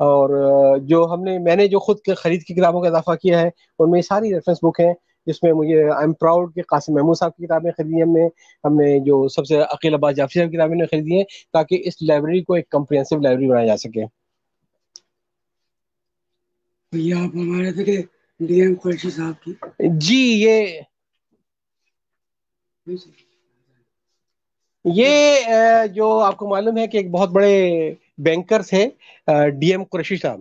اور جو میں نے جو خود کے خرید کی کتابوں کا اضافہ کیا ہے ان میں ساری ریفرنس بک ہیں، جس میں مجھے آئی ایم پراؤڈ کہ قاسم محمود صاحب کی کتابیں خریدی ہم نے جو سب سے عقیل عباس جعفری صاحب کی کتابیں خریدی ہیں، تاکہ اس لائبریری کو ایک کمپریہنسو لائبریری بنایا جا سکے۔ یہ آپ ہمارے تھے کہ ڈی ایم قریشی صاحب کی؟ جی، یہ جو آپ کو معلوم ہے کہ ایک بہت بڑے بینکر تھے ڈی ایم قریشی صاحب،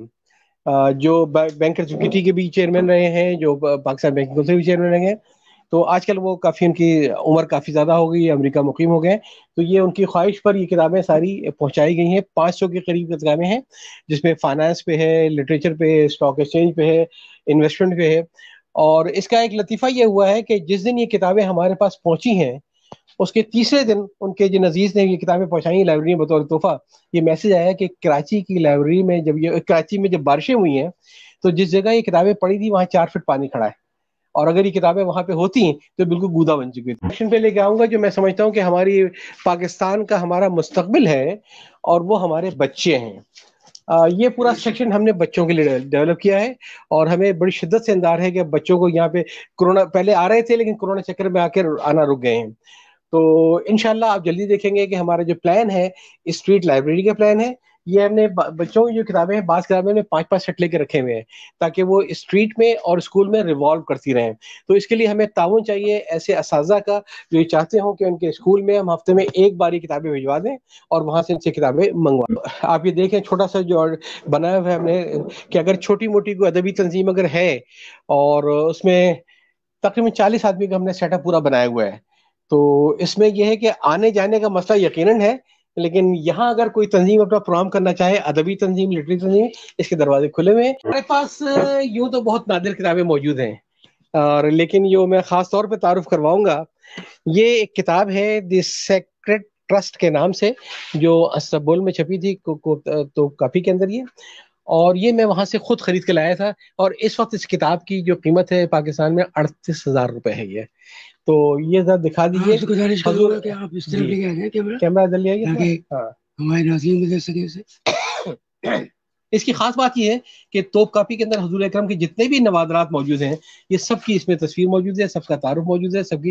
جو بینکرز اکوٹی کے بھی چیئرمین رہے ہیں، جو پاکستان بینکنگ کونسل کے بھی چیئرمین رہے ہیں۔ تو آج کل وہ کافی، ان کی عمر کافی زیادہ ہو گئی، امریکہ مقیم ہو گئے، تو یہ ان کی خواہش پر یہ کتابیں ساری پہنچائی گئی ہیں۔ 500 کے قریب کتابیں ہیں، جس میں فائنانس پہ ہے، لٹریچر پہ ہے، اسٹاک ایکسچینج پہ ہے، انویسٹمنٹ پہ ہے۔ اور اس کا ایک لطیفہ یہ ہوا ہے کہ جس دن یہ کتابیں ہمارے پاس پہنچی ہیں، اس کے تیسرے دن ان کے جن عزیز نے یہ کتابیں پہنچائی لائبریری میں بطور تحفہ، یہ میسج آیا کہ کراچی کی لائبریری میں کراچی میں جب بارشیں ہوئی ہیں تو جس جگہ یہ کتابیں پڑی تھی وہاں 4 فٹ پانی کھڑا ہے، اور اگر یہ کتابیں وہاں پہ ہوتی تو بالکل گودا بن چکی تھی۔ سیکشن پہ لے کے آؤں گا جو میں سمجھتا ہوں کہ ہماری پاکستان کا ہمارا مستقبل ہے، اور وہ ہمارے بچے ہیں۔ یہ پورا سیکشن ہم نے بچوں کے لیے ڈیولپ کیا ہے، اور ہمیں بڑی شدت سے اندار ہے کہ بچوں کو یہاں پہ کرونا پہلے آ رہے تھے لیکن کرونا چکر میں آ کے آنا رک گئے ہیں۔ تو انشاءاللہ آپ جلدی دیکھیں گے کہ ہمارا جو پلان ہے اسٹریٹ لائبریری کا پلان ہے، یہ ہم نے بچوں کی جو کتابیں ہیں، بعض کتابیں میں 5 سیٹ لے کے رکھے ہوئے ہیں تاکہ وہ اسٹریٹ میں اور اسکول میں ریوالو کرتی رہیں۔ تو اس کے لیے ہمیں تعاون چاہیے ایسے اساتذہ کا جو یہ چاہتے ہوں کہ ان کے اسکول میں ہم ہفتے میں ایک بار یہ کتابیں بھجوا دیں اور وہاں سے ان سے کتابیں منگوا۔ آپ یہ دیکھیں چھوٹا سا جو بنایا ہوا ہے ہم نے کہ اگر چھوٹی موٹی کوئی ادبی تنظیم اگر ہے اور اس میں تقریباً 40 آدمی کا ہم نے سیٹ اپ پورا بنایا ہوا ہے، تو اس میں یہ ہے کہ آنے جانے کا مسئلہ یقیناً ہے، لیکن یہاں اگر کوئی تنظیم اپنا پروگرام کرنا چاہے، ادبی تنظیم، لٹری تنظیم، اس کے دروازے کھلے ہوئے ہیں۔ ہمارے پاس یوں تو بہت نادر کتابیں موجود ہیں، اور لیکن جو میں خاص طور پہ تعارف کرواؤں گا، یہ ایک کتاب ہے دی سیکرٹ ٹرسٹ کے نام سے، جو اسٹرابول میں چھپی تھی تو کاپی کے اندر یہ، اور یہ میں وہاں سے خود خرید کے لایا تھا، اور اس وقت اس کتاب کی جو قیمت ہے پاکستان میں 38,000 روپے ہے یہ۔ تو یہ ذرا دکھا دیجیے آپ سے گزارش کروں گا کہ آپ اس طرف جی، لے کے آ جائیں کیمرہ ادھر لے آئیے تاکہ ہاں۔ ہمارے ناظرین بھی دیکھ سکیں اسے۔ اس کی خاص بات یہ ہے کہ توپ کاپی کے اندر حضور اکرم کے جتنے بھی نوادرات موجود ہیں، یہ سب کی اس میں تصویر موجود ہے، سب کا تعارف موجود ہے، سب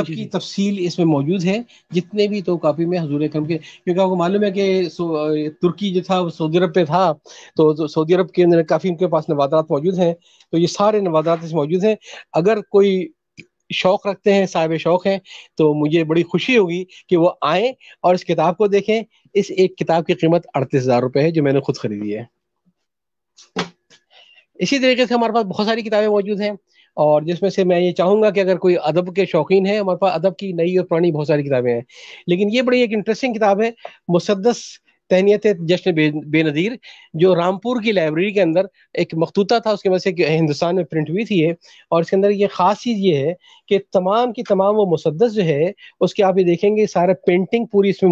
کی تفصیل اس میں موجود ہے، جتنے بھی تو کاپی میں حضور اکرم کے، کیونکہ آپ کو معلوم ہے کہ ترکی جو تھا وہ سعودی عرب پہ تھا، تو سعودی عرب کے اندر کافی ان کے پاس نوادرات موجود ہیں، تو یہ سارے نوادرات اس میں موجود ہیں۔ اگر کوئی شوق رکھتے ہیں، صاحب شوق ہیں، تو مجھے بڑی خوشی ہوگی کہ وہ آئیں اور اس کتاب کو دیکھیں۔ اس ایک کتاب کی قیمت 38,000 روپے ہے جو میں نے خود خریدی ہے۔ اسی طریقے سے ہمارے پاس بہت ساری کتابیں موجود ہیں، اور جس میں سے میں یہ چاہوں گا کہ اگر کوئی ادب کے شوقین ہیں، ہمارے پاس ادب کی نئی اور پرانی بہت ساری کتابیں ہیں، لیکن یہ بڑی ایک انٹرسٹنگ کتاب ہے، مسدس تہنیت جشن بے نظیر، جو رامپور کی لائبریری کے اندر ایک مخطوطہ تھا، اس کی وجہ سے ہندوستان میں پرنٹ ہوئی تھی یہ، اور اس کے اندر یہ خاص چیز یہ ہے کہ تمام کی تمام وہ مسدس جو ہے اس کے آپ یہ دیکھیں گے سارا پینٹنگ پوری اس میں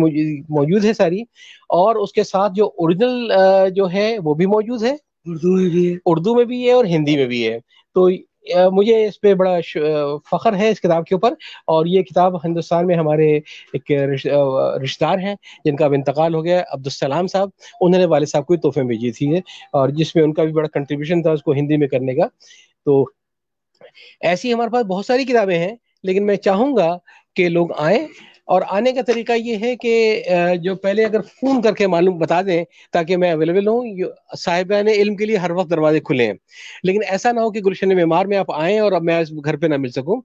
موجود ہے ساری، اور اس کے ساتھ جو اوریجنل جو ہے وہ بھی موجود ہے، اردو میں بھی ہے اور ہندی میں بھی ہے۔ تو مجھے اس پہ بڑا فخر ہے اس کتاب کے اوپر، اور یہ کتاب ہندوستان میں ہمارے ایک رشتہ دار ہیں جن کا اب انتقال ہو گیا، عبدالسلام صاحب، انہوں نے والد صاحب کو تحفے بھیجی تھی، اور جس میں ان کا بھی بڑا کنٹریبیوشن تھا اس کو ہندی میں کرنے کا۔ تو ایسی ہمارے پاس بہت ساری کتابیں ہیں، لیکن میں چاہوں گا کہ لوگ آئیں، اور آنے کا طریقہ یہ ہے کہ جو پہلے اگر فون کر کے معلوم بتا دیں تاکہ میں اویلیبل ہوں، صاحبان علم کے لیے ہر وقت دروازے کھلے ہیں، لیکن ایسا نہ ہو کہ گلشن معمار میں آپ آئیں اور اب میں گھر پہ نہ مل سکوں،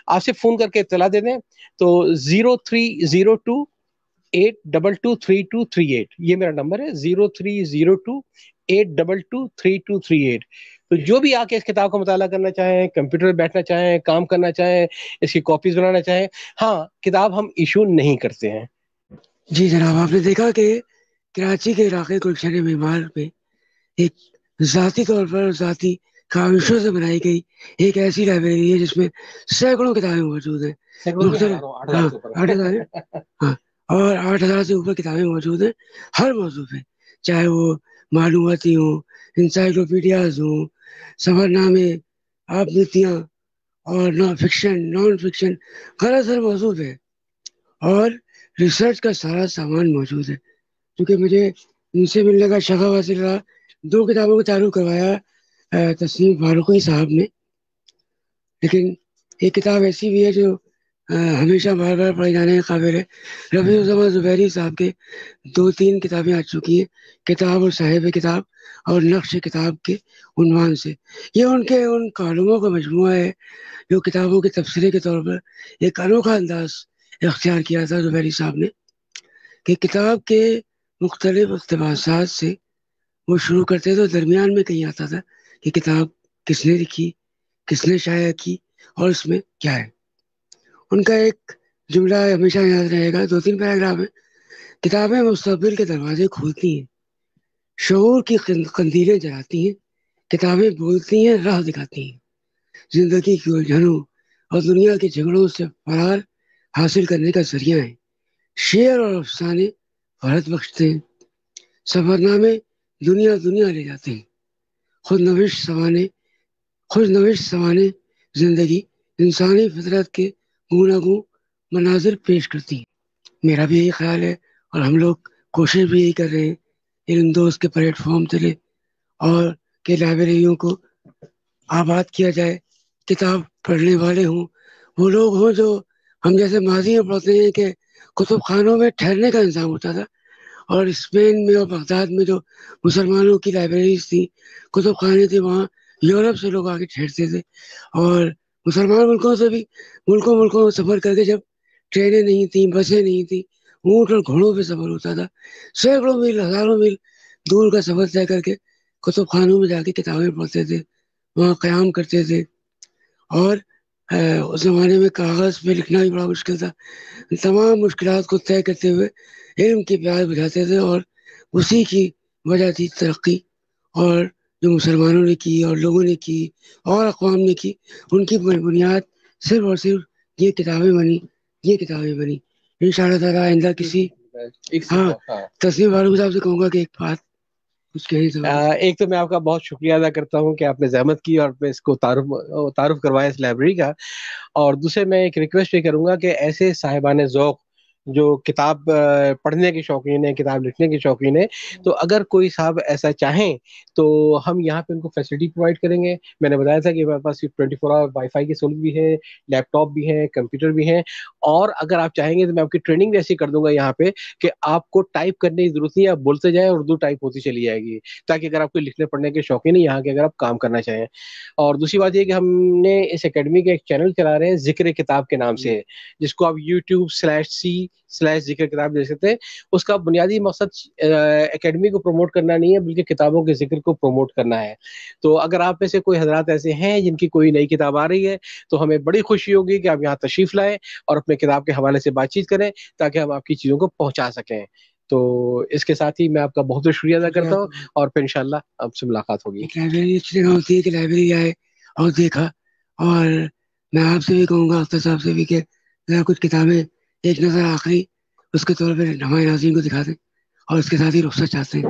آپ سے فون کر کے اطلاع دے دیں۔ تو 030282232338 یہ میرا نمبر ہے، 030282232338۔ تو جو بھی آ کے اس کتاب کا مطالعہ کرنا چاہیں، کمپیوٹر پہ بیٹھنا چاہیں، کام کرنا چاہیں، اس کی کاپیز بنانا چاہیں، ہاں کتاب ہم ایشو نہیں کرتے ہیں۔ جی جناب، آپ نے دیکھا کہ کراچی کے علاقے گلشن معمار میں ایک ذاتی طور پر ذاتی کاوشوں سے بنائی گئی ایک ایسی لائبریری ہے جس میں سینکڑوں کتابیں موجود ہیں، مختلف 8,000 ہاں، اور 8,000 سے اوپر کتابیں موجود ہیں ہر موضوع پہ، چاہے وہ معلوماتی ہوں، انسائکلوپیڈیاز ہوں، سفر نامے، آپ نیتیاں، اور نان فکشن غرض ہر موضوع پہ، اور ریسرچ کا سارا سامان موجود ہے. کیونکہ مجھے ان سے ملنے کا شغف حاصل رہا. 2 کتابوں کو تعارف کروایا تسنیم فاروقی صاحب نے، لیکن ایک کتاب ایسی بھی ہے جو ہمیشہ بار بار پڑھے جانے کے قابل ہے. رفیع الزمان زبیری صاحب کے 2-3 کتابیں آ چکی ہیں، کتاب اور صاحب کتاب اور نقش کتاب کے عنوان سے. یہ ان کالموں کا مجموعہ ہے جو کتابوں کے تبصرے کے طور پر ایک انوکھا انداز اختیار کیا تھا زبیری صاحب نے، کہ کتاب کے مختلف اقتباسات سے وہ شروع کرتے تو درمیان میں کہیں آتا تھا کہ کتاب کس نے لکھی، کس نے شائع کی، اور اس میں کیا ہے. ان کا ایک جملہ ہمیشہ یاد رہے گا، 2-3 پیراگراف ہیں. کتابیں مستقبل کے دروازے کھولتی ہیں، شعور کی قندیلیں جلاتی ہیں. کتابیں بولتی ہیں، راہ دکھاتی ہیں، زندگی کی الجھنوں اور دنیا کے جھگڑوں سے فرار حاصل کرنے کا ذریعہ ہیں. شعر اور افسانے فرحت بخشتے ہیں، سفرنامے دنیا لے جاتے ہیں. خود نوش سوانے زندگی انسانی فطرت کے گوناگوں مناظر پیش کرتی ہیں. میرا بھی یہی خیال ہے، اور ہم لوگ کوشش بھی یہی کر رہے ہیں علم دوست کے پلیٹ فارم تلے اور کہ لائبریریوں کو آباد کیا جائے، کتاب پڑھنے والے ہوں، وہ لوگ ہوں جو ہم جیسے ماضی میں پڑھتے ہیں کہ کتب خانوں میں ٹھہرنے کا انتظام ہوتا تھا، اور اسپین میں اور بغداد میں جو مسلمانوں کی لائبریریز تھی، کتب خانے تھے، وہاں یورپ سے لوگ آگے ٹھہرتے تھے. اور مسلمان ملکوں سے بھی ملکوں سفر کر کے، جب ٹرینیں نہیں تھیں، بسیں نہیں تھیں، اونٹ اور گھوڑوں پہ سفر ہوتا تھا، سینکڑوں میل، ہزاروں میل دور کا سفر طے کر کے کتب خانوں میں جا کے کتابیں پڑھتے تھے، وہاں قیام کرتے تھے. اور اس زمانے میں کاغذ پہ لکھنا بھی بڑا مشکل تھا. تمام مشکلات کو طے کرتے ہوئے علم کی پیاس بجھاتے تھے، اور اسی کی وجہ تھی ترقی. اور جو مسلمانوں نے کی اور لوگوں نے کی اور اقوام نے کی، ان کی بنیاد صرف اور صرف یہ کتابیں بنی. ان شاء اللہ تعالیٰ آئندہ کسی تسلیم فاروق صاحب سے کہوں گا کہ ایک بات کچھ کہیں تو. ایک تو میں آپ کا بہت شکریہ ادا کرتا ہوں کہ آپ نے زحمت کی اور میں اس کو تعارف کروایا اس لائبریری کا. اور دوسرے میں ایک ریکویسٹ یہ کروں گا کہ ایسے صاحبان ذوق جو کتاب پڑھنے کے شوقین ہیں، کتاب لکھنے کے شوقین ہیں، تو اگر کوئی صاحب ایسا چاہیں تو ہم یہاں پہ ان کو فیسلٹی پرووائڈ کریں گے. میں نے بتایا تھا کہ ہمارے پاس 24 آور وائی فائی کی سہولت بھی ہے، لیپ ٹاپ بھی ہے، کمپیوٹر بھی ہیں. اور اگر آپ چاہیں گے تو میں آپ کی ٹریننگ بھی ایسی کر دوں گا یہاں پہ کہ آپ کو ٹائپ کرنے کی ضرورت نہیں ہے، آپ بولتے جائیں اردو ٹائپ ہوتی چلی جائے گی، تاکہ اگر آپ کو لکھنے پڑھنے کے شوقین ہیں یہاں کے، اگر آپ کام کرنا چاہیں. اور دوسری بات یہ کہ ہم نے اس اکیڈمی کا ایک چینل چلا رہے ہیں ذکر کتاب کے نام سے، جس کو آپ YouTube/C/ذکر کتاب دے سکتے ہیں. اس کا بنیادی مقصد اکیڈمی کو پروموٹ کرنا نہیں ہے، بلکہ کتابوں کے ذکر کو پروموٹ کرنا ہے. تو اگر آپ میں سے کوئی حضرات ایسے ہیں جن کی کوئی نئی کتاب آ رہی ہے تو ہمیں بڑی خوشی ہوگی کہ آپ یہاں تشریف لائیں اور اپنے کتاب کے حوالے سے بات چیت کریں، تاکہ ہم آپ کی چیزوں کو پہنچا سکیں. تو اس کے ساتھ ہی میں آپ کا بہت بہت شکریہ ادا کرتا ہوں، اور پھر انشاءاللہ آپ سے ملاقات ہوگی. ایک لائبریری اچھی جگہ ہوتی ہے کہ لائبریری آئے اور دیکھا. اور میں آپ سے بھی کہوں گا، اختر صاحب سے بھی، کہ ذرا کچھ کتابیں ایک نظر آخری اس کے طور پہ ہمارے ناظرین کو دکھا دیں، اور اس کے ساتھ ہی رخصت چاہتے ہیں.